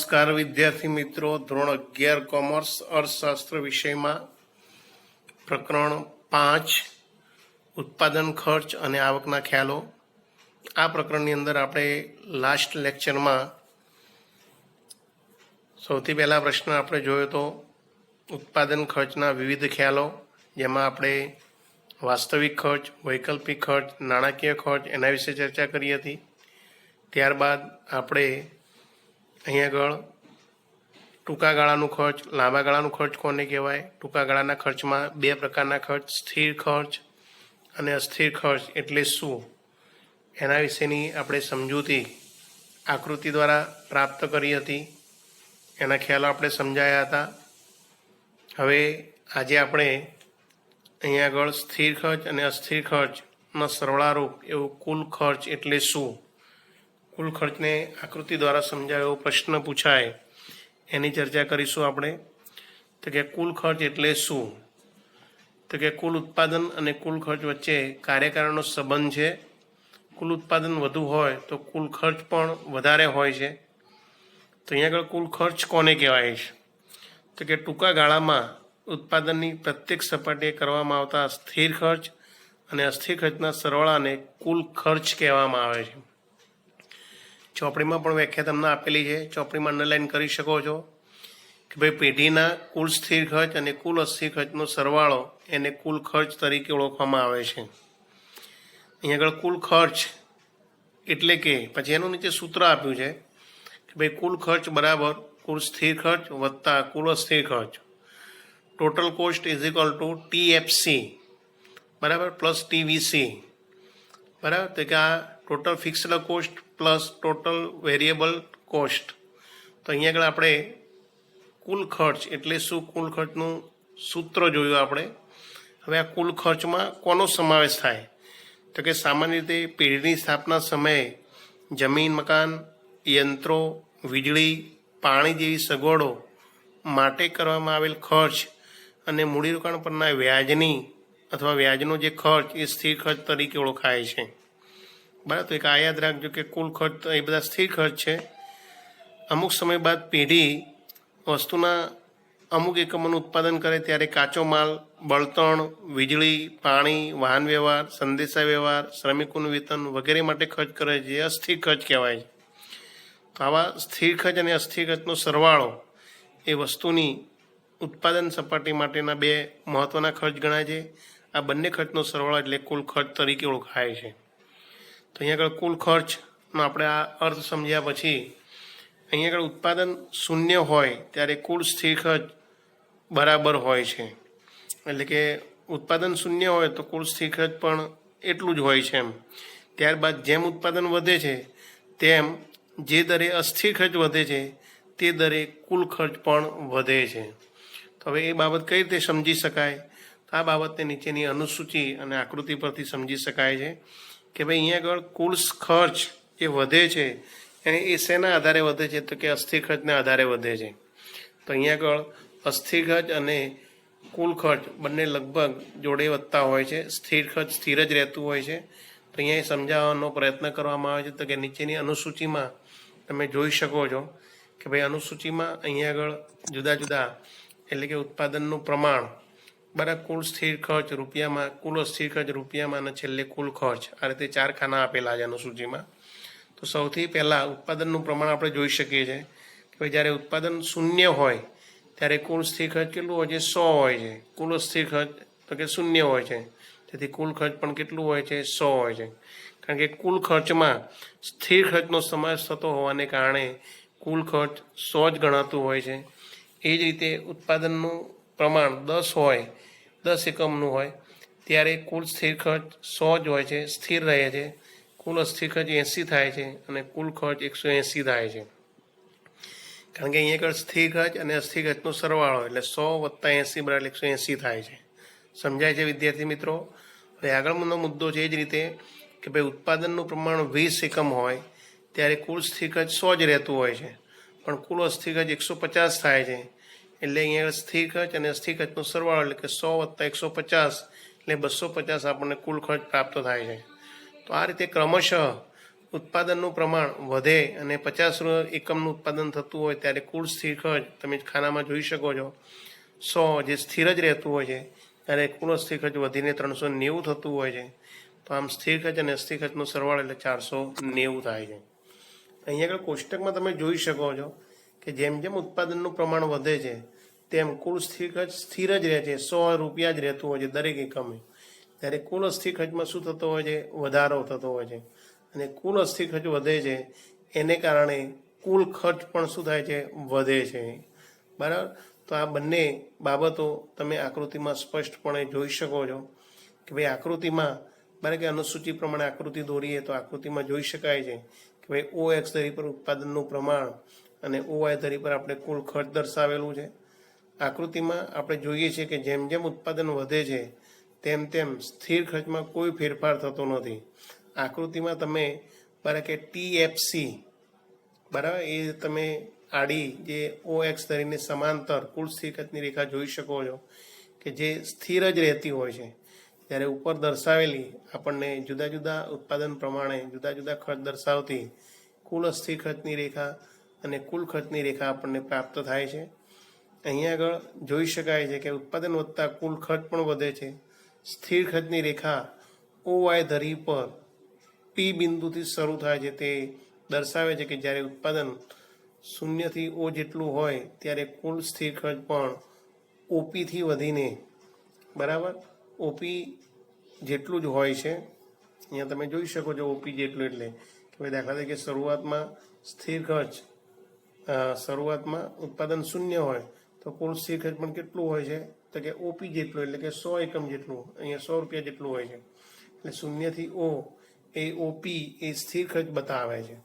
નમસ્કાર વિદ્યાર્થી મિત્રો, ધોરણ 11 કોમર્સ અર્થશાસ્ત્ર વિષયમાં પ્રકરણ 5 ઉત્પાદન ખર્ચ અને આવકના ખ્યાલો. આ પ્રકરણની અંદર આપણે લાસ્ટ લેક્ચરમાં સૌથી પહેલા પ્રશ્ન આપણે જોયો તો ઉત્પાદન ખર્ચના વિવિધ ખ્યાલો, જેમાં આપણે વાસ્તવિક ખર્ચ, વૈકલ્પિક ખર્ચ, નાણાકીય ખર્ચ એના વિશે ચર્ચા કરી હતી. ત્યારબાદ આપણે અહીં આગળ ટૂંકા ગાળાનું ખર્ચ, લાંબા ગાળાનું ખર્ચ કોને કહેવાય, ટૂંકા ગાળાના ખર્ચમાં બે પ્રકારના ખર્ચ, સ્થિર ખર્ચ અને અસ્થિર ખર્ચ એટલે શું, એના વિશેની આપણે સમજૂતી આકૃતિ દ્વારા પ્રાપ્ત કરી હતી. એના ખ્યાલો આપણે સમજાયા હતા. હવે આજે આપણે અહીં આગળ સ્થિર ખર્ચ અને અસ્થિર ખર્ચના સરવાળારૂપ એવું કુલ ખર્ચ એટલે શું, કુલ ખર્ચને આકૃતિ દ્વારા સમજાયો એવો પ્રશ્ન પૂછાય એની ચર્ચા કરીશું આપણે. તો કે કુલ ખર્ચ એટલે શું, તો કે કુલ ઉત્પાદન અને કુલ ખર્ચ વચ્ચે કાર્યકારણનો સંબંધ છે. કુલ ઉત્પાદન વધુ હોય તો કુલ ખર્ચ પણ વધારે હોય છે. તો અહીંયા આગળ કુલ ખર્ચ કોને કહેવાય છે, તો કે ટૂંકા ગાળામાં ઉત્પાદનની પ્રત્યેક સપાટીએ કરવામાં આવતા સ્થિર ખર્ચ અને અસ્થિર ખર્ચના સરવાળાને કુલ ખર્ચ કહેવામાં આવે છે. ચોપડીમાં પણ વ્યાખ્યા તમને આપેલી છે, ચોપડીમાં અંડરલાઈન કરી શકો છો કે ભાઈ પેઢીના કુલ સ્થિર ખર્ચ અને કુલ અસ્થિર ખર્ચનો સરવાળો એને કુલ ખર્ચ તરીકે ઓળખવામાં આવે છે. અહીં આગળ કુલ ખર્ચ એટલે કે પછી એનું નીચે સૂત્ર આપ્યું છે કે ભાઈ કુલ ખર્ચ બરાબર કુલ સ્થિર ખર્ચ વત્તા કુલ અસ્થિર ખર્ચ, total cost is equal two TFC બરાબર પ્લસ TVC બરાબર. તો કે આ total fixed cost plus total variable cost. તો અહીંયા આગળ આપણે કુલ ખર્ચ એટલે શું, કુલ ખર્ચનું સૂત્ર જોયું આપણે. હવે આ કુલ ખર્ચમાં કોનો સમાવેશ થાય, તો કે સામાન્ય રીતે પેઢીની સ્થાપના સમયે જમીન, મકાન, યંત્રો, વીજળી, પાણી જેવી સગવડો માટે કરવામાં આવેલ ખર્ચ અને મૂડીરોકાણ પરના વ્યાજની અથવા વ્યાજનો જે ખર્ચ એ સ્થિર ખર્ચ તરીકે ઓળખાય છે. બરાબર. તો એક આ યાદ રાખજો કે કુલ ખર્ચ એ બધા સ્થિર ખર્ચ છે. અમુક સમય બાદ પેઢી વસ્તુના અમુક એકમોનું ઉત્પાદન કરે ત્યારે કાચો માલ, બળતણ, વીજળી, પાણી, વાહન વ્યવહાર, સંદેશા વ્યવહાર, શ્રમિકોનું વેતન વગેરે માટે ખર્ચ કરે છે, જે અસ્થિર ખર્ચ કહેવાય છે. તો આવા સ્થિર ખર્ચ અને અસ્થિર ખર્ચનો સરવાળો એ વસ્તુની ઉત્પાદન સપાટી માટેના બે મહત્ત્વના ખર્ચ ગણાય છે. આ બંને ખર્ચનો સરવાળો એટલે કુલ ખર્ચ તરીકે ઓળખાય છે. તો અહીંયા આગળ કુલ ખર્ચનો આપણે આ અર્થ સમજ્યા પછી અહીંયા આગળ ઉત્પાદન શૂન્ય હોય ત્યારે કુલ સ્થિર ખર્ચ બરાબર હોય છે. એટલે કે ઉત્પાદન શૂન્ય હોય તો કુલ સ્થિર ખર્ચ પણ એટલું જ હોય છે એમ. ત્યારબાદ જેમ ઉત્પાદન વધે છે તેમ જે દરે અસ્થિર ખર્ચ વધે છે તે દરે કુલ ખર્ચ પણ વધે છે. તો હવે એ બાબત કઈ રીતે સમજી શકાય, તો આ બાબતને નીચેની અનુસૂચિ અને આકૃતિ પરથી સમજી શકાય છે કે ભાઈ અહીંયા આગળ કુલ ખર્ચ જે વધે છે એને એ શેના આધારે વધે છે, તો કે અસ્થિર ખર્ચના આધારે વધે છે. તો અહીંયા આગળ અસ્થિર ખર્ચ અને કુલ ખર્ચ બંને લગભગ જોડે વધતા હોય છે, સ્થિર ખર્ચ સ્થિર જ રહેતું હોય છે. તો અહીંયા સમજાવવાનો પ્રયત્ન કરવામાં આવે છે. તો કે નીચેની અનુસૂચિમાં તમે જોઈ શકો છો કે ભાઈ અનુસૂચિમાં અહીંયા આગળ જુદા જુદા એટલે કે ઉત્પાદનનું પ્રમાણ બરાબર, કુલ સ્થિર ખર્ચ રૂપિયામાં, કુલ અસ્થિર ખર્ચ રૂપિયામાં અને છેલ્લે કુલ ખર્ચ, આ રીતે 4 ખાના આપેલા છે અનુસૂચિમાં. તો સૌથી પહેલાં ઉત્પાદનનું પ્રમાણ આપણે જોઈ શકીએ છીએ કે ભાઈ જ્યારે ઉત્પાદન શૂન્ય હોય ત્યારે કુલ સ્થિર ખર્ચ કેટલું હોય છે, 100 હોય છે. કુલ અસ્થિર ખર્ચ તો કે શૂન્ય હોય છે, તેથી કુલ ખર્ચ પણ કેટલું હોય છે, 100 હોય છે. કારણ કે કુલ ખર્ચમાં સ્થિર ખર્ચનો સમાવેશ થતો હોવાને કારણે કુલ ખર્ચ 100 જ ગણાતું હોય છે. એ જ રીતે ઉત્પાદનનું પ્રમાણ 10 હોય, 10 એકમનું હોય ત્યારે કુલ સ્થિર ખર્ચ 100 જ હોય છે, સ્થિર રહે છે. કુલ અસ્થિર ખર્ચ 80 થાય છે અને કુલ ખર્ચ 180 થાય છે. કારણ કે અહીંયા આગળ સ્થિર ખર્ચ અને અસ્થિર ખર્ચનો સરવાળો એટલે 100 વત્તા 80 બરાબર 180 થાય છે. સમજાય છે વિદ્યાર્થી મિત્રો? હવે આગળનો મુદ્દો છે એ જ રીતે કે ભાઈ ઉત્પાદનનું પ્રમાણ 20 એકમ હોય ત્યારે કુલ સ્થિર ખર્ચ 100 જ રહેતું હોય છે, પણ કુલ અસ્થિર ખર્ચ 150 થાય છે. એટલે અહીંયા સ્થિર ખર્ચ અને અસ્થિર ખર્ચનો સરવાળો એટલે કે 100 વત્તા 150 એટલે 250 આપણને કુલ ખર્ચ પ્રાપ્ત થાય છે. તો આ રીતે ક્રમશઃ ઉત્પાદનનું પ્રમાણ વધે અને 50 એકમનું ઉત્પાદન થતું હોય ત્યારે કુલ સ્થિર ખર્ચ તમે ખાનામાં જોઈ શકો છો 100 જે સ્થિર જ રહેતું હોય છે ત્યારે કુલ અસ્થિર ખર્ચ વધીને 390 થતું હોય છે. તો આમ સ્થિર ખર્ચ અને અસ્થિર ખર્ચનો સરવાળો એટલે 490 થાય છે. અહીંયા આગળ કોષ્ટકમાં તમે જોઈ શકો છો કે જેમ જેમ ઉત્પાદનનું પ્રમાણ વધે છે તેમ કુલ સ્થિર ખર્ચ સ્થિર જ રહે છે, 100 રૂપિયા જ રહેતું હોય છે દરેક એકમે. ત્યારે કુલ અસ્થિર ખર્ચમાં શું થતો હોય છે? વધારો થતો હોય છે. અને કુલ અસ્થિર ખર્ચ વધે છે એને કારણે કુલ ખર્ચ પણ શું થાય છે? વધે છે. બરાબર. તો આ બંને બાબતો તમે આકૃતિમાં સ્પષ્ટપણે જોઈ શકો છો કે ભાઈ આકૃતિમાં બરાબર કે અનુસૂચિ પ્રમાણે આકૃતિ દોરીએ તો આકૃતિમાં જોઈ શકાય છે કે ભાઈ OX ધરી પર ઉત્પાદનનું પ્રમાણ અને OY ધરી પર આપણે કુલ ખર્ચ દર્શાવેલું છે. આકૃતિમાં આપણે જોઈએ છીએ કે જેમ જેમ ઉત્પાદન વધે છે તેમ તેમ સ્થિર ખર્ચમાં કોઈ ફેરફાર થતો નથી. આકૃતિમાં તમે બરાબર કે TFC બરાબર એ તમે આડી જે OX ધરીને સમાંતર કુલ સ્થિર ખર્ચની રેખા જોઈ શકો છો કે જે સ્થિર જ રહેતી હોય છે. ત્યારે ઉપર દર્શાવેલી આપણને જુદા જુદા ઉત્પાદન પ્રમાણે જુદા જુદા ખર્ચ દર્શાવતી કુલ અસ્થિર ખર્ચની રેખા અને કુલ ખર્ચની રેખા આપણને પ્રાપ્ત થાય છે. અહીંયા આગળ જોઈ શકાય છે કે ઉત્પાદન વધતા કુલ ખર્ચ પણ વધે છે. સ્થિર ખર્ચની રેખા OY ધરી પર P બિંદુથી શરૂ થાય છે તે દર્શાવે છે કે જ્યારે ઉત્પાદન 0 થી O જેટલું હોય ત્યારે કુલ સ્થિર ખર્ચ પણ OP થી વધીને બરાબર OP જેટલું જ હોય છે. અહીંયા તમે જોઈ શકો છો OP જેટલું એટલે કે ભાઈ દાખલા તરીકે શરૂઆતમાં સ્થિર ખર્ચ શરૂઆતમાં ઉત્પાદન 0 હોય તો કુલ સ્થિર ખર્ચ પણ કેટલું હોય છે? તો કે OP જેટલું એટલે કે 100 એકમ જેટલું, અહીંયા 100 રૂપિયા જેટલું હોય છે. એટલે 0 થી O એ OP એ સ્થિર ખર્ચ બતાવે છે.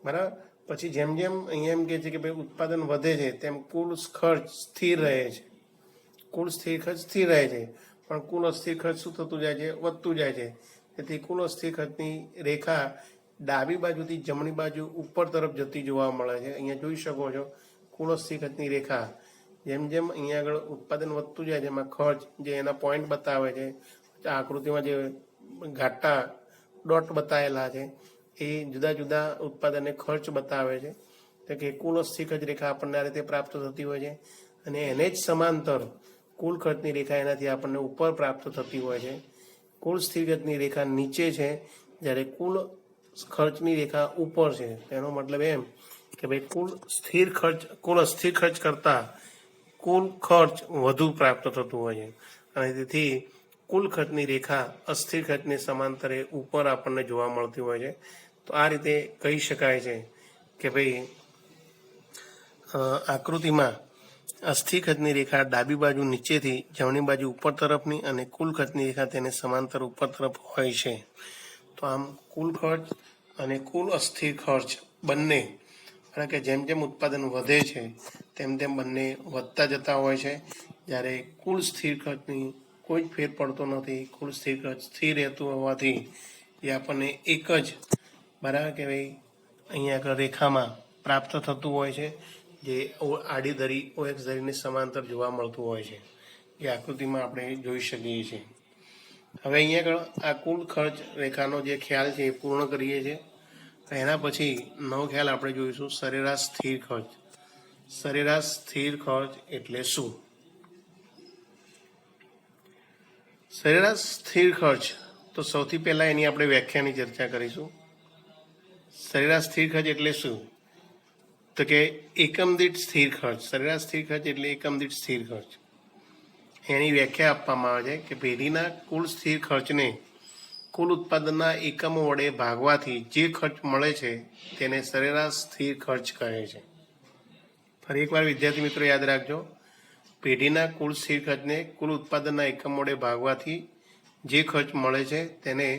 બરાબર. પછી જેમ જેમ અહીંયા એમ કહે છે કે ભાઈ ઉત્પાદન વધે છે તેમ કુલ ખર્ચ સ્થિર રહે છે. કુલ સ્થિર ખર્ચ સ્થિર રહે છે પણ કુલ અસ્થિર ખર્ચ શું થતું જાય છે? વધતું જાય છે. તેથી કુલ અસ્થિર ખર્ચની રેખા ડાબી બાજુથી જમણી બાજુ ઉપર તરફ જતી જોવા મળે છે. અહીંયા જોઈ શકો છો કુલ અસ્થિર ખર્ચની રેખા જેમ જેમ અહીંયા આગળ ઉત્પાદન વધતું જાય છે એમાં ખર્ચ જે એના પોઈન્ટ બતાવે છે આકૃતિમાં જે ઘાટા ડોટ બતાવેલા છે એ જુદા જુદા ઉત્પાદનને ખર્ચ બતાવે છે. તો કે કુલ અસ્થિર ખર્ચ રેખા આપણને આ રીતે પ્રાપ્ત થતી હોય છે અને એને જ સમાંતર કુલ ખર્ચની રેખા એનાથી આપણને ઉપર પ્રાપ્ત થતી હોય છે. કુલ સ્થિર ખર્ચની રેખા નીચે છે જ્યારે કુલ ખર્ચની રેખા ઉપર છે. તેનો મતલબ એમ કે ભાઈ કુલ અસ્થિર ખર્ચ કરતાં કુલ ખર્ચ વધુ પ્રાપ્ત થતું હોય છે અને તેથી કુલ ખર્ચની રેખા અસ્થિર ખર્ચને સમાંતરે ઉપર આપણને જોવા મળતી હોય છે. તો આ રીતે કહી શકાય છે કે ભાઈ આકૃતિમાં અસ્થિર ખર્ચની રેખા ડાબી બાજુ નીચેથી જમણી બાજુ ઉપર તરફની અને કુલ ખર્ચની રેખા તેને સમાંતર ઉપર તરફ હોય છે. તો આમ કુલ ખર્ચ અને કુલ અસ્થિર ખર્ચ બંને કારણ કે જેમ જેમ ઉત્પાદન વધે છે તેમ તેમ બંને વધતા જતા હોય છે. જ્યારે કુલ સ્થિર ખર્ચની કોઈ જ ફેર પડતો નથી. કુલ સ્થિર ખર્ચ સ્થિર રહેતું હોવાથી એ આપણને એક જ બરાબર કે ભાઈ અહીંયા આગળ રેખામાં પ્રાપ્ત થતું હોય છે જે આડી ધરી OX ધરીને સમાંતર જોવા મળતું હોય છે. એ આકૃતિમાં આપણે જોઈ શકીએ છીએ. હવે અહીંયા આગળ આ કુલ ખર્ચ રેખાનો જે ખ્યાલ છે એ પૂર્ણ કરીએ છીએ. એના પછી નવો ખ્યાલ આપણે જોઈશું સરેરાશ સ્થિર ખર્ચ. સરેરાશ સ્થિર ખર્ચ એટલે શું? સરેરાશ સ્થિર ખર્ચ તો સૌથી પહેલા એની આપણે વ્યાખ્યાની ચર્ચા કરીશું. સરેરાશ સ્થિર ખર્ચ એટલે શું? તો કે એકમ દીઠ સ્થિર ખર્ચ. સરેરાશ સ્થિર ખર્ચ એટલે એકમ દીઠ સ્થિર ખર્ચ. એની વ્યાખ્યા આપવામાં આવે છે કે પેઢીના કુલ સ્થિર ખર્ચને કુલ ઉત્પાદનના એકમો વડે ભાગવાથી જે ખર્ચ મળે છે તેને સરેરાશ સ્થિર ખર્ચ કહે છે. ફરી એકવાર વિદ્યાર્થી મિત્રો યાદ રાખજો, પેઢીના કુલ સ્થિર ખર્ચને કુલ ઉત્પાદનના એકમ વડે ભાગવાથી જે ખર્ચ મળે છે તેને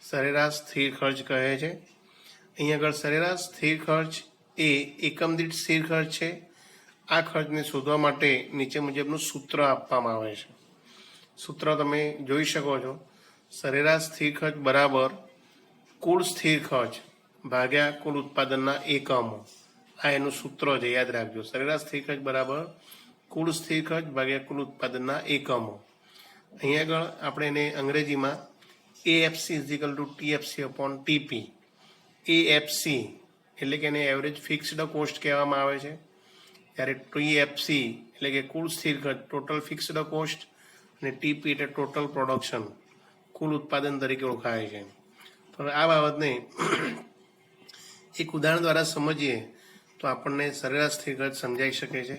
સરેરાશ સ્થિર ખર્ચ કહે છે. અહીં આગળ સરેરાશ સ્થિર ખર્ચ એ એકમ દીઠ સ્થિર ખર્ચ છે. આ ખર્ચને શોધવા માટે નીચે મુજબનું સૂત્ર આપવામાં આવે છે. સૂત્ર તમે જોઈ શકો છો. સરેરાશ સ્થિર ખર્ચ બરાબર કુલ સ્થિર ખર્ચ ભાગ્યા કુલ ઉત્પાદનના એકમો. આ એનું સૂત્ર છે, યાદ રાખજો. સરેરાશ સ્થિર ખર્ચ બરાબર કુલ સ્થિર ખર્ચ ભાગ્યા કુલ ઉત્પાદનના એકમો. અહીંયા આગળ આપણે એને અંગ્રેજીમાં AFC = TFC/TP એએફસી એટલે કે એને એવરેજ ફિક્સ્ડ કોસ્ટ કહેવામાં આવે છે, જ્યારે ટીએફસી એટલે કે કુલ સ્થિર ખર્ચ ટોટલ ફિક્સ્ડ કોસ્ટ, અને ટીપી એટલે ટોટલ પ્રોડક્શન કુલ ઉત્પાદન તરીકે ઓળખાય છે. તો હવે આ બાબતને એક ઉદાહરણ દ્વારા સમજીએ તો આપણને સરેરાશ સ્થિર ખર્ચ સમજાઈ શકે છે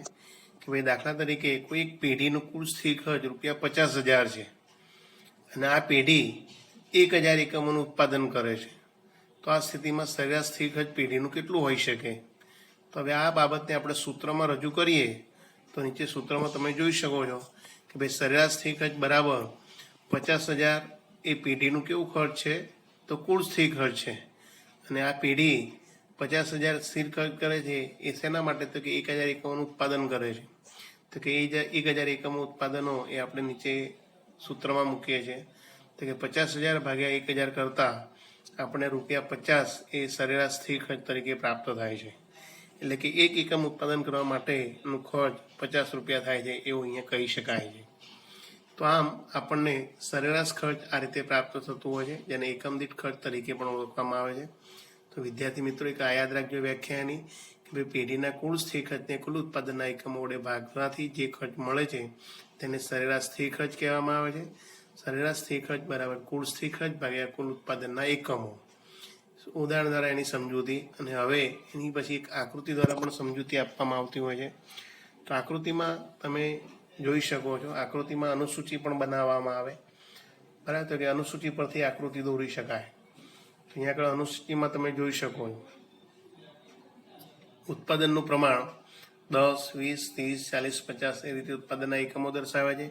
કે ભાઈ દાખલા તરીકે કોઈ એક પેઢીનું કુલ સ્થિર ખર્ચ ₹50,000 છે અને આ પેઢી 1,000 એકમોનું ઉત્પાદન કરે છે. તો આ સ્થિતિમાં સરેરાશ સ્થિર ખર્ચ પેઢીનું કેટલું હોઈ શકે? તો હવે આ બાબતને આપણે સૂત્રમાં રજૂ કરીએ તો નીચે સૂત્રમાં તમે જોઈ શકો છો કે ભાઈ સરેરાશ સ્થિર ખર્ચ બરાબર 50,000 એ પેઢીનું કેવું ખર્ચ છે? તો કુલ સ્થિર ખર્ચ છે. અને આ પેઢી 50,000 સ્થિર ખર્ચ કરે છે એ શેના માટે? તો કે 1,000 એકમોનું ઉત્પાદન કરે છે. તો કે 1,000 એકમો ઉત્પાદનો એ આપણે નીચે સૂત્રમાં મૂકીએ છીએ. તો કે 50,000 ભાગ્યા 1,000 કરતાં આપણે ₹50 એ સરેરાશ સ્થિર ખર્ચ તરીકે પ્રાપ્ત થાય છે. એટલે કે એક એકમ ઉત્પાદન કરવા માટેનું ખર્ચ ₹50 થાય છે એવું અહીંયા કહી શકાય છે. તો આમ આપણને સરેરાશ ખર્ચ આ રીતે પ્રાપ્ત થતું હોય છે, જેને એકમ દીઠ ખર્ચ તરીકે પણ ઓળખવામાં આવે છે. તો વિદ્યાર્થી મિત્રો એક આ યાદ રાખજો વ્યાખ્યાની કે ભાઈ પેઢીના કુલ સ્થિર ખર્ચને કુલ ઉત્પાદનના એકમો વડે ભાગવાથી જે ખર્ચ મળે છે તેને સરેરાશ સ્થિર ખર્ચ કહેવામાં આવે છે. સરેરાશ સ્થિર ખર્ચ બરાબર કુલ સ્થિર ખર્ચ ભાગ્યા કુલ ઉત્પાદનના એકમો. ઉદાહરણ દ્વારા એની સમજૂતી, અને હવે એની પછી એક આકૃતિ દ્વારા પણ સમજૂતી આપવામાં આવતી હોય છે. તો આકૃતિમાં તમે જોઈ શકો છો, આકૃતિમાં અનુસૂચિ પણ બનાવવામાં આવે, બરાબર. તો કે અનુસૂચિ પરથી આકૃતિ દોરી શકાય. તો અહીંયા આગળ અનુસૂચિમાં તમે જોઈ શકો છો ઉત્પાદનનું પ્રમાણ 10, 20, 30, 40, 50 એ રીતે ઉત્પાદનના એકમો દર્શાવે છે.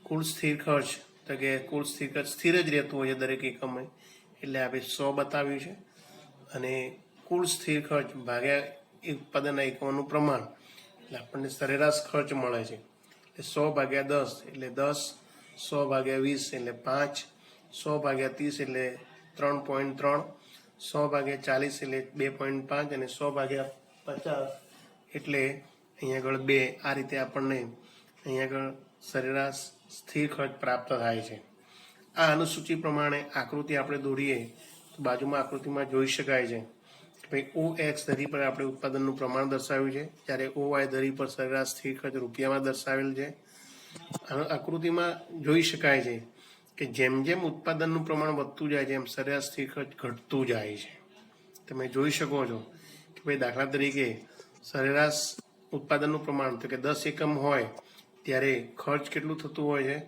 કુલ સ્થિર ખર્ચ તો કે કુલ સ્થિર ખર્ચ સ્થિર જ રહેતું હોય છે દરેક એકમે, એટલે આપણે 100 બતાવ્યું છે. અને કુલ સ્થિર ખર્ચ ભાગ્યા ઉત્પાદનના એકમોનું પ્રમાણ એટલે આપણને સરેરાશ ખર્ચ મળે છે. એટલે 100 ભાગ્યા 10 એટલે 10, 100 ભાગ્યા 20 એટલે 5, 100 ભાગ્યા 30 એટલે 3.3, 100 ભાગ્યા 40 એટલે 2.5 અને 100 ભાગ્યા 50 એટલે અહીંયા આગળ 2. આ રીતે આપણને અહીંયા આગળ સરેરાશ સ્થિર ખર્ચ પ્રાપ્ત થાય છે. આ અનુસૂચિ પ્રમાણે આકૃતિ આપણે દોરીએ તો બાજુમાં આકૃતિમાં જોઈ શકાય છે કે ભાઈ OX ધરી પર આપણે ઉત્પાદનનું પ્રમાણ દર્શાવ્યું છે, જ્યારે OY ધરી પર સરેરાશ સ્થિર ખર્ચ રૂપિયામાં દર્શાવેલ છે. આકૃતિમાં જોઈ શકાય છે કે જેમ જેમ ઉત્પાદનનું પ્રમાણ વધતું જાય છે એમ સરેરાશ સ્થિર ખર્ચ ઘટતું જાય છે. તમે જોઈ શકો છો કે ભાઈ દાખલા તરીકે સરેરાશ ઉત્પાદનનું પ્રમાણ તો કે 10 એકમ હોય ત્યારે ખર્ચ કેટલું થતું હોય છે?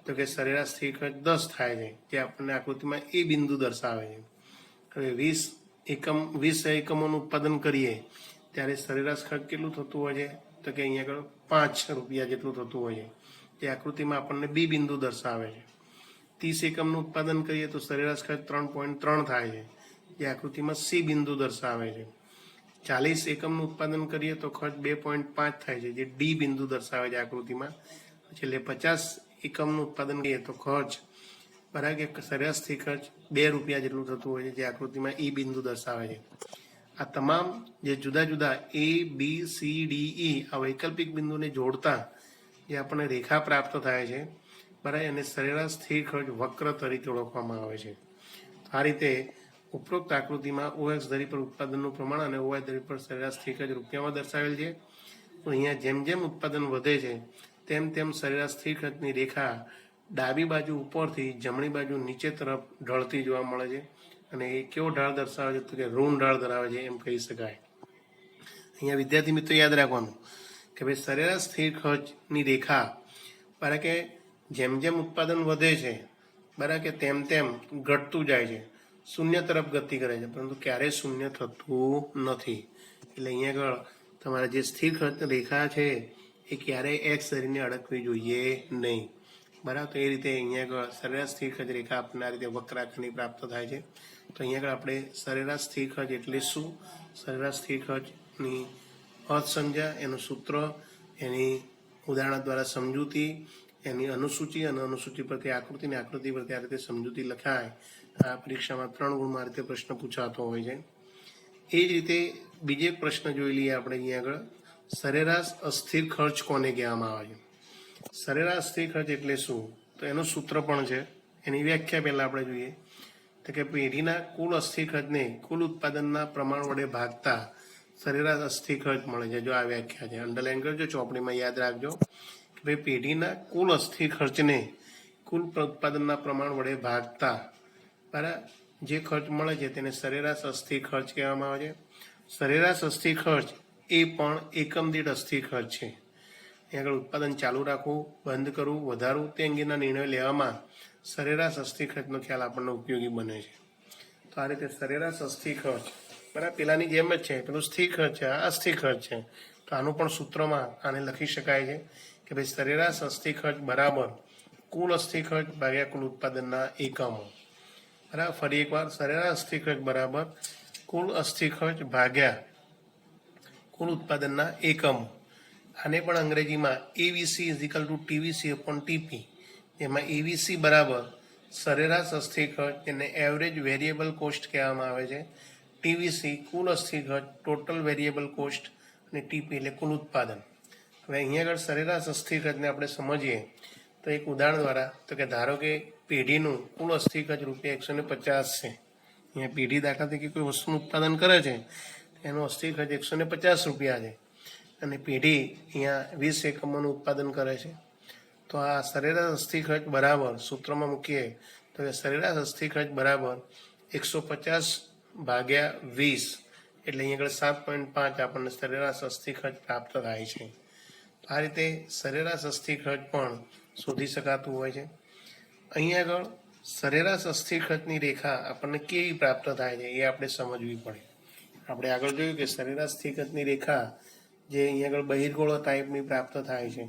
તો કે સરેરાશ સ્થિર ખર્ચ 10 થાય છે, જે આપણને આકૃતિમાં એ બિંદુ દર્શાવે છે. હવે 20 એકમોનું ઉત્પાદન કરીએ ત્યારે સરેરાશ ખર્ચ કેટલું થતું હોય છે? તો કે અહીંયા આગળ ₹5 જેટલું થતું હોય છે, જે આકૃતિમાં આપણને બી બિંદુ દર્શાવે છે. 30 એકમનું ઉત્પાદન કરીએ તો સરેરાશ ખર્ચ 3.3 થાય છે, જે આકૃતિમાં સી બિંદુ દર્શાવે છે. 40 એકમનું ઉત્પાદન કરીએ તો ખર્ચ 2.5 થાય છે, જે ડી બિંદુ દર્શાવે છે આકૃતિમાં. એટલે 50 એકમનું ઉત્પાદન કરીએ તો ખર્ચ બરાબર કે સરેરાશ સ્થિર ખર્ચ ₹2 જેટલું થતું હોય છે, જે આકૃતિમાં ઈ બિંદુ દર્શાવે છે. આ તમામ જે જુદા જુદા A, B, C, D, E આ વૈકલ્પિક બિંદુને જોડતા જે આપણને રેખા પ્રાપ્ત થાય છે, બરાબર, અને સરેરાશ સ્થિર ખર્ચ વક્ર તરીકે ઓળખવામાં આવે છે. આ રીતે ઉપરોક્ત આકૃતિમાં OX ધરી પર ઉત્પાદનનું પ્રમાણ અને OY ધરી પર સરેરાશ સ્થિર ખર્ચ રૂપિયામાં દર્શાવેલ છે. તો અહીંયા જેમ જેમ ઉત્પાદન વધે છે તેમ તેમ સરેરાશ સ્થિર ખર્ચની રેખા ડાબી બાજુ ઉપરથી જમણી બાજુ નીચે તરફ ઢળતી જોવા મળે છે. અને એ કેવો ઢાળ દર્શાવે છે? તો કે ઋણ ઢાળ ધરાવે છે એમ કહી શકાય. અહીંયા વિદ્યાર્થી મિત્રો યાદ રાખવાનું કે ભાઈ સરેરાશ સ્થિર ખર્ચની રેખા બરાબર કે જેમ જેમ ઉત્પાદન વધે છે બરાબર કે તેમ તેમ ઘટતું જાય છે, શૂન્ય તરફ ગતિ કરે છે, પરંતુ ક્યારેય શૂન્ય થતું નથી. એટલે અહીંયા આગળ તમારે જે સ્થિર ખર્ચ રેખા છે એ ક્યારેય X ધરીને અડકવી જોઈએ નહીં, બરાબર. તો એ રીતે અહીંયા આગળ સરેરાશ સ્થિર ખર્ચ રેખા આપણને આ રીતે વક્રાકારની પ્રાપ્ત થાય છે. તો અહીંયા આગળ આપણે સરેરાશ સ્થિર ખર્ચ એટલે શું, સરેરાશ સ્થિર ખર્ચની અર્થ સમજ્યા, એનું સૂત્ર, એની ઉદાહરણ દ્વારા સમજૂતી, એની અનુસૂચિ અને અનુસૂચિ પરથી આકૃતિ અને આકૃતિ પરથી આ રીતે સમજૂતી લખાય. આ પરીક્ષામાં 3 ગુણમાં આ રીતે પ્રશ્ન પૂછાતો હોય છે. એ જ રીતે બીજો એક પ્રશ્ન જોઈ લઈએ આપણે અહીંયા આગળ, સરેરાશ અસ્થિર ખર્ચ કોને કહેવામાં આવે છે? સરેરાશ સ્થિર ખર્ચ એટલે શું? તો એનું સૂત્ર પણ છે, એની વ્યાખ્યા પહેલા આપણે જોઈએ. તો કે પેઢીના કુલ અસ્થિ ખર્ચને કુલ ઉત્પાદનના પ્રમાણ વડે ભાગતા સરેરાશ અસ્થિ ખર્ચ મળે છે. જો આ વ્યાખ્યા છે, અંડરલાઈન કરજો, ચોપડીમાં યાદ રાખજો કે ભાઈ પેઢીના કુલ અસ્થિ ખર્ચને કુલ ઉત્પાદનના પ્રમાણ વડે ભાગતા બરાબર જે ખર્ચ મળે છે તેને સરેરાશ અસ્થિ ખર્ચ કહેવામાં આવે છે. સરેરાશ અસ્થિ ખર્ચ એ પણ એકમ દીઠ અસ્થિ ખર્ચ છે. અહીં આગળ ઉત્પાદન ચાલુ રાખવું, બંધ કરવું, વધારવું તે અંગેના નિર્ણય લેવામાં સરેરાશ અસ્થિ ખર્ચનો ખ્યાલ આપણને ઉપયોગી બને છે. તો આ રીતે સરેરાશ અસ્થિ ખર્ચ બરાબર પેલાની જેમ જ છે. પેલું સ્થિર ખર્ચ છે, આ અસ્થિ ખર્ચ છે. તો આનું પણ સૂત્રમાં આને લખી શકાય છે કે ભાઈ સરેરાશ અસ્થિ ખર્ચ બરાબર કુલ અસ્થિ ખર્ચ ભાગ્યા કુલ ઉત્પાદનના એકમો. બરાબર ફરી એકવાર સરેરાશ અસ્થિ ખર્ચ બરાબર કુલ અસ્થિ ખર્ચ ભાગ્યા કુલ ઉત્પાદનના એકમો. આને પણ અંગ્રેજીમાં A V C is equal to T V C upon T P, જેમાં એવીસી બરાબર સરેરાશ અસ્થિ ખર્ચ એને એવરેજ વેરિયેબલ કોસ્ટ કહેવામાં આવે છે. ટીવીસી કુલ અસ્થિ ખર્ચ ટોટલ વેરિયેબલ કોસ્ટ અને ટીપી એટલે કુલ ઉત્પાદન. હવે અહીંયા આગળ સરેરાશ અસ્થિ ખર્ચને આપણે સમજીએ તો એક ઉદાહરણ દ્વારા, તો કે ધારો કે પેઢીનું કુલ અસ્થિ ખર્ચ રૂપિયા 150 છે. અહીંયા પેઢી દાખલા તરીકે કોઈ વસ્તુનું ઉત્પાદન કરે છે એનો અસ્થિ ખર્ચ 150 રૂપિયા છે અને પેઢી અહીંયા 20 એકમોનું ઉત્પાદન કરે છે. તો આ સરેરાશ અસ્થિ ખર્ચ બરાબર સૂત્રમાં મૂકીએ તો કે સરેરાશ અસ્થિ ખર્ચ બરાબર 150 ભાગ્યા 20 એટલે અહીંયા આગળ 7.5 આપણને સરેરાશ અસ્થિ ખર્ચ પ્રાપ્ત થાય છે. આ રીતે સરેરાશ અસ્થિ ખર્ચ પણ શોધી શકાતું હોય છે. અહીંયા આગળ સરેરાશ અસ્થિ ખર્ચની રેખા આપણને કેવી પ્રાપ્ત થાય છે એ આપણે સમજવી પડે. આપણે આગળ જોયું કે સરેરાશ અસ્થિ ખર્ચની રેખા જે અહીંયા આગળ બહિર્ગોળો ટાઈપની પ્રાપ્ત થાય છે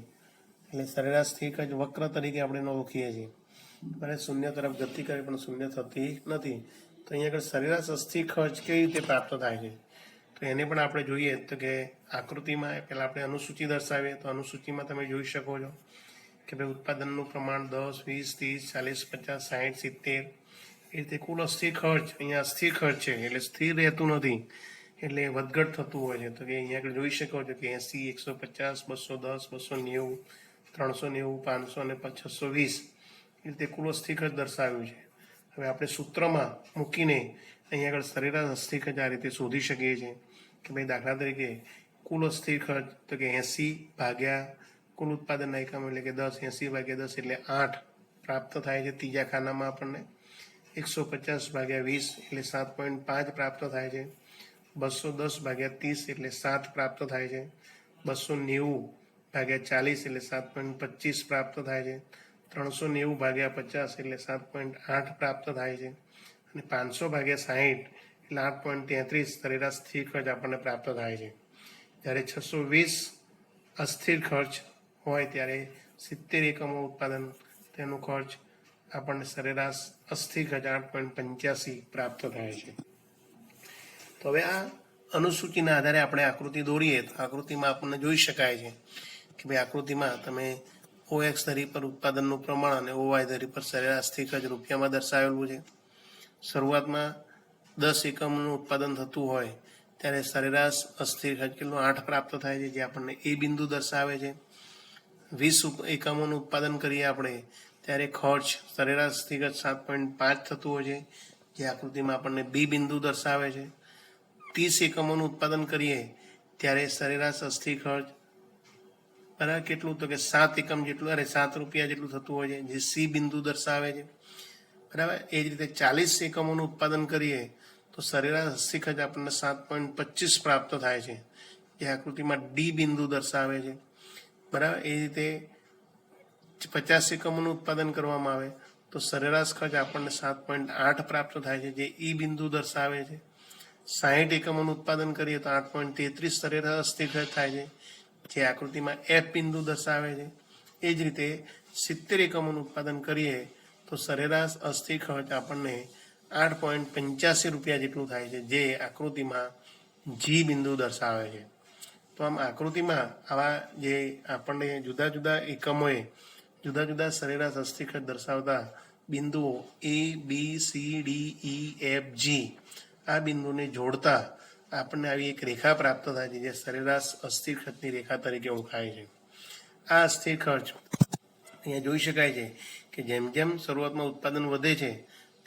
એટલે સરેરાશ અસ્થિ ખર્ચ વક્ર તરીકે આપણે એને ઓળખીએ છીએ. અને શૂન્ય તરફ ગતિ કરે પણ શૂન્ય થતી નથી. તો અહીંયા આગળ સરેરાશ અસ્થિ ખર્ચ કેવી રીતે પ્રાપ્ત થાય છે તો એને પણ આપણે જોઈએ તો કે આકૃતિમાં પહેલાં આપણે અનુસૂચિ દર્શાવીએ તો અનુસૂચિમાં તમે જોઈ શકો છો કે ભાઈ ઉત્પાદનનું પ્રમાણ 10, 20, 30, 40, 50, 60, 70 એ રીતે કુલ અસ્થિ ખર્ચ અહીંયા અસ્થિર ખર્ચ છે એટલે સ્થિર રહેતું નથી એટલે વધઘટ થતું હોય છે. તો કે અહીંયા આગળ જોઈ શકો છો કે 80, 150, 210, 290, 390, 500 અને 620 એ રીતે કુલ અસ્થિ ખર્ચ દર્શાવ્યું છે. હવે આપણે સૂત્રમાં મૂકીને અહીંયા આગળ સરેરાશ અસ્થિ ખર્ચ આ રીતે શોધી શકીએ છીએ કે ભાઈ દાખલા તરીકે કુલ અસ્થિર ખર્ચ તો કે 80 ભાગ્યા કુલ ઉત્પાદનના એકમ એટલે કે 10, 80 ભાગ્યા 10 એટલે 8 પ્રાપ્ત થાય છે. ત્રીજા ખાનામાં આપણને 150 ભાગ્યા 20 એટલે 7.5 પ્રાપ્ત થાય છે. 210 ભાગ્યા 30 એટલે 7 પ્રાપ્ત થાય છે. 290 ભાગ્યા 40 એટલે 7.25 પ્રાપ્ત થાય છે. 390 ભાગ્યા 50 એટલે 7.8 પ્રાપ્ત થાય છે અને 500 ભાગ્યા 60 એટલે 8.33 સરેરાશ સ્થિર ખર્ચ આપણને પ્રાપ્ત થાય છે. જ્યારે 620 અસ્થિર ખર્ચ હોય ત્યારે 70 એકમો ઉત્પાદન તેનો ખર્ચ આપણને સરેરાશ અસ્થિર ખર્ચ 8.85 પ્રાપ્ત થાય છે. તો હવે આ અનુસૂચિના આધારે આપણે આકૃતિ દોરીએ તો આકૃતિમાં આપણને જોઈ શકાય છે કે ભાઈ આકૃતિમાં તમે OX ધરી પર ઉત્પાદનનું પ્રમાણ અને OY ધરી પર સરેરાશ સ્થિર ખર્ચ રૂપિયામાં દર્શાવેલું છે. શરૂઆતમાં 10 એકમનું ઉત્પાદન થતું હોય ત્યારે સરેરાશ અસ્થિર ખર્ચ કેટલું 8 પ્રાપ્ત થાય છે જે આપણને એ બિંદુ દર્શાવે છે. 20 એકમોનું ઉત્પાદન કરીએ આપણે ત્યારે ખર્ચ સરેરાશ સ્થિર ખર્ચ 7.5 થતું હોય છે જે આકૃતિમાં આપણને બી બિંદુ દર્શાવે છે. 30 એકમોનું ઉત્પાદન કરીએ ત્યારે સરેરાશ અસ્થિર ખર્ચ બરાબર કેટલું તો કે 7 એકમ જેટલું 7 રૂપિયા જેટલું થતું હોય છે જે સી બિંદુ દર્શાવે છે. બરાબર એ જ રીતે 40 એકમોનું ઉત્પાદન કરીએ તો સરેરાશ અસ્થિર ખર્ચ આપણને 7.25 પ્રાપ્ત થાય છે જે આકૃતિમાં ડી બિંદુ દર્શાવે છે. બરાબર એ રીતે 50 એકમોનું ઉત્પાદન કરવામાં આવે તો સરેરાશ ખર્ચ આપણને 7.8 પ્રાપ્ત થાય છે જે ઈ બિંદુ દર્શાવે છે. 60 એકમોનું ઉત્પાદન કરીએ તો 8.33 સરેરાશ અસ્થિર ખર્ચ થાય છે જે આકૃતિમાં એફ બિંદુ દર્શાવે છે. એ જ રીતે 70 એકમોનું ઉત્પાદન કરીએ તો સરેરાશ અસ્થિર ખર્ચ આપણને 8.85 રૂપિયા જેટલું થાય છે જે આકૃતિમાં જી બિંદુ દર્શાવે છે. તો આમ આકૃતિમાં આવા જે આપણને જુદા જુદા એકમોએ જુદા જુદા સરેરાશ અસ્થિર ખર્ચ દર્શાવતા બિંદુઓ A, B, C, D, E, F, G આ બિંદુને જોડતા આપણને આવી એક રેખા પ્રાપ્ત થાય છે જે સરેરાશ અસ્થિર ખર્ચની રેખા તરીકે ઓળખાય છે. આ અસ્થિર ખર્ચ અહીંયા જોઈ શકાય છે કે જેમ જેમ શરૂઆતમાં ઉત્પાદન વધે છે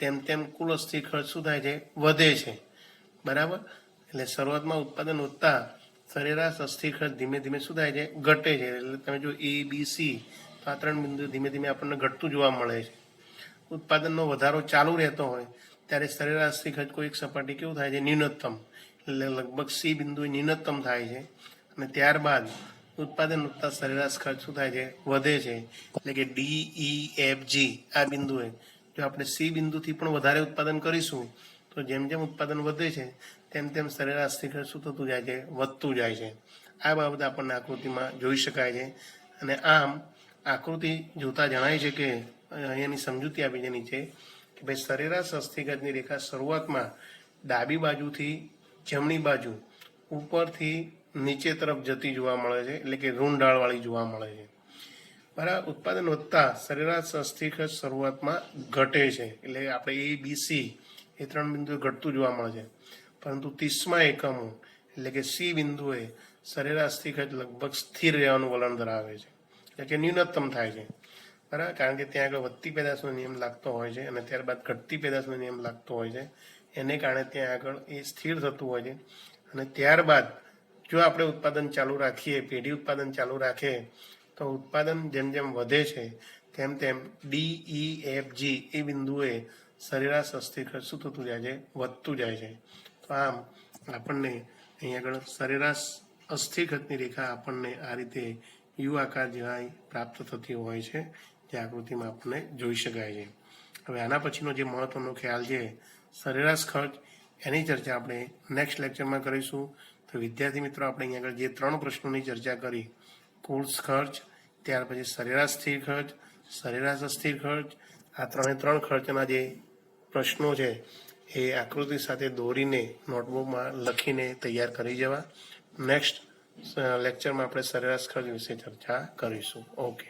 તેમ તેમ કુલ અસ્થિર ખર્ચ શું થાય છે? વધે છે. બરાબર. એટલે શરૂઆતમાં ઉત્પાદન વધતા સરેરાશ અસ્થિર ખર્ચ ધીમે ધીમે શું થાય છે? ઘટે છે. એટલે તમે જો A, B, C તો આ 3 બિંદુ ધીમે ધીમે આપણને ઘટતું જોવા મળે છે. ઉત્પાદનનો વધારો ચાલુ રહેતો હોય ત્યારે સરેરાશ અસ્થિર ખર્ચ કોઈ એક સપાટી કેવું થાય છે? ન્યૂનતમ. એટલે લગભગ C બિંદુ ન્યૂનતમ થાય છે અને ત્યારબાદ ઉત્પાદન વધતા સરેરાશ ખર્ચ શું થાય છે? વધે છે. એટલે કે D, E, F, G આ બિંદુએ જો આપણે C બિંદુથી પણ વધારે ઉત્પાદન કરીશું તો જેમ જેમ ઉત્પાદન વધે છે તેમ તેમ સરેરાશ અસ્થિર ખર્ચ શું થતું જાય છે? વધતું જાય છે. આ બાબત આપણને આકૃતિમાં જોઈ શકાય છે. અને આમ આકૃતિ જોતા જણાય છે કે અહીંયાની સમજૂતી આપી છે નીચે કે ભાઈ સરેરાશ અસ્થિર ખર્ચની રેખા શરૂઆતમાં ડાબી બાજુથી જમણી બાજુ ઉપરથી નીચે તરફ જતી જોવા મળે છે. એટલે કે ઋણ ઢાળવાળી જોવા મળે છે. બરાબર. ઉત્પાદન વધતા સરેરાશ અસ્થિર ખર્ચ શરૂઆતમાં ઘટે છે. એટલે આપણે A, B, C એ 3 બિંદુએ ઘટતું જોવા મળે છે. પરંતુ 30મા એકમો એટલે કે C બિંદુએ સરેરાશ અસ્થિર ખર્ચ લગભગ સ્થિર રહેવાનું વલણ ધરાવે છે. એટલે કે ન્યૂનતમ થાય છે. બરાબર. કારણ કે ત્યાં આગળ વધતી પેદાશનો નિયમ લાગતો હોય છે અને ત્યારબાદ ઘટતી પેદાશનો નિયમ લાગતો હોય છે. એને કારણે ત્યાં આગળ એ સ્થિર થતું હોય છે. અને ત્યારબાદ જો આપણે ઉત્પાદન ચાલુ રાખીએ, પેઢી ઉત્પાદન ચાલુ રાખીએ તો ઉત્પાદન જેમ જેમ વધે છે તેમ તેમ D, E, F, G એ બિંદુએ સરેરાશ અસ્થિર ખર્ચ શું થતું જાય છે? વધતું જાય છે. તો આમ આપણને અહીં આગળ સરેરાશ અસ્થિર ખર્ચની રેખા આપણને આ રીતે યુ આકાર જેવા પ્રાપ્ત થતી હોય છે, જે આકૃતિમાં આપણને જોઈ શકાય છે. હવે આના પછીનો જે મહત્વનો ખ્યાલ છે સરેરાશ ખર્ચ, એની ચર્ચા આપણે નેક્સ્ટ લેક્ચરમાં કરીશું. તો વિદ્યાર્થી મિત્રો, આપણે અહીં આગળ જે 3 પ્રશ્નોની ચર્ચા કરી, કુલ ખર્ચ, ત્યાર પછી સરેરાશ સ્થિર ખર્ચ, સરેરાશ અસ્થિર ખર્ચ, આ 3 ખર્ચના જે પ્રશ્નો છે એ આકૃતિ સાથે દોરીને નોટબુકમાં લખીને તૈયાર કરી જવા. નેક્સ્ટ લેક્ચરમાં આપણે સરેરાશ ખર્ચ વિશે ચર્ચા કરીશું. ઓકે.